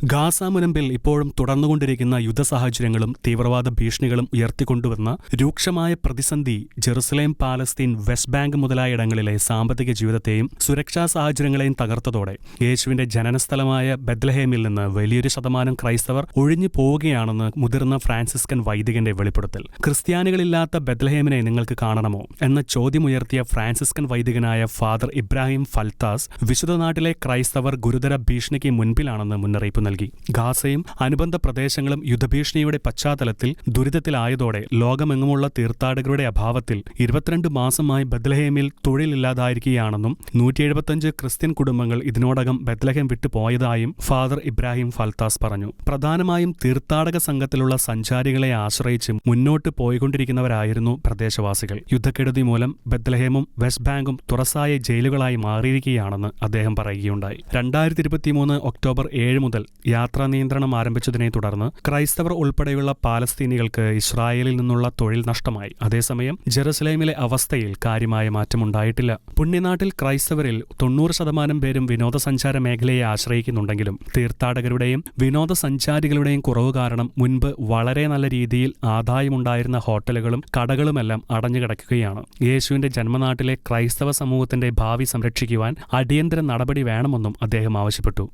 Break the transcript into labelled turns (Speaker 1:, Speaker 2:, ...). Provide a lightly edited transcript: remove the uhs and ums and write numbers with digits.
Speaker 1: Gaza മുനമ്പിൽ ഇപ്പോഴും തുടർന്നുകൊണ്ടിരിക്കുന്ന യുദ്ധസാഹചര്യങ്ങളും തീവ്രവാദ ഭീഷണികളും ഉയർത്തിക്കൊണ്ടുവന്ന രൂക്ഷമായ പ്രതിസന്ധി ജെറുസലേം, പാലസ്തീൻ, വെസ്റ്റ് ബാങ്ക് മുതലായ ഇടങ്ങളിലെ സാമ്പത്തിക ജീവിതത്തെയും സുരക്ഷാ സാഹചര്യങ്ങളെയും തകർത്തതോടെ യേശുവിന്റെ ജനനസ്ഥലമായ ബെത്ലഹേമിൽ നിന്ന് വലിയൊരു ശതമാനം ക്രൈസ്തവർ ഒഴിഞ്ഞു പോവുകയാണെന്ന് മുതിർന്ന ഫ്രാൻസിസ്കൻ വൈദികന്റെ വെളിപ്പെടുത്തൽ. ക്രിസ്ത്യാനികളില്ലാത്ത ബെത്ലഹേമിനെ നിങ്ങൾക്ക് കാണണമോ എന്ന ചോദ്യമുയർത്തിയ ഫ്രാൻസിസ്കൻ വൈദികനായ ഫാദർ ഇബ്രാഹിം ഫൽത്താസ് വിശുദ്ധ നാട്ടിലെ ക്രൈസ്തവർ ഗുരുതര ഭീഷണിക്ക് മുൻപിലാണെന്ന് മുന്നറിയിപ്പ് നൽകി. ഗാസയും അനുബന്ധ പ്രദേശങ്ങളും യുദ്ധഭീഷണിയുടെ പശ്ചാത്തലത്തിൽ ദുരിതത്തിലായതോടെ ലോകമെങ്ങുമുള്ള തീർത്ഥാടകരുടെ അഭാവത്തിൽ 22 മാസമായി ബെത്ലഹേമിൽ തൊഴിലില്ലാതായിരിക്കുകയാണെന്നും 175 ക്രിസ്ത്യൻ കുടുംബങ്ങൾ ഇതിനോടകം ബെത്ലഹേം വിട്ടു പോയതായും ഫാദർ ഇബ്രാഹിം ഫൽത്താസ് പറഞ്ഞു. പ്രധാനമായും തീർത്ഥാടക സംഘത്തിലുള്ള സഞ്ചാരികളെ ആശ്രയിച്ച് മുന്നോട്ട് പോയിക്കൊണ്ടിരിക്കുന്നവരായിരുന്നു പ്രദേശവാസികൾ. യുദ്ധക്കെടുതി മൂലം ബെത്ലഹേമും വെസ്റ്റ് ബാങ്കും തുറസായ ജയിലുകളായി മാറിയിരിക്കുകയാണെന്ന് അദ്ദേഹം പറയുകയുണ്ടായി. 2023 ഒക്ടോബർ 7 മുതൽ യാത്രാ നിയന്ത്രണം ആരംഭിച്ചതിനെ തുടർന്ന് ക്രൈസ്തവർ ഉൾപ്പെടെയുള്ള പാലസ്തീനികൾക്ക് ഇസ്രായേലിൽ നിന്നുള്ള തൊഴിൽ നഷ്ടമായി. അതേസമയം ജെറുസലേമിലെ അവസ്ഥയിൽ കാര്യമായ മാറ്റമുണ്ടായിട്ടില്ല. പുണ്യനാട്ടിൽ ക്രൈസ്തവരിൽ 90% പേരും വിനോദസഞ്ചാര മേഖലയെ ആശ്രയിക്കുന്നുണ്ടെങ്കിലും തീർത്ഥാടകരുടെയും വിനോദസഞ്ചാരികളുടെയും കുറവ് കാരണം മുൻപ് വളരെ നല്ല രീതിയിൽ ആദായമുണ്ടായിരുന്ന ഹോട്ടലുകളും കടകളുമെല്ലാം അടഞ്ഞുകിടക്കുകയാണ്. യേശുവിന്റെ ജന്മനാട്ടിലെ ക്രൈസ്തവ സമൂഹത്തിന്റെ ഭാവി സംരക്ഷിക്കുവാൻ അടിയന്തര നടപടി വേണമെന്നും അദ്ദേഹം ആവശ്യപ്പെട്ടു.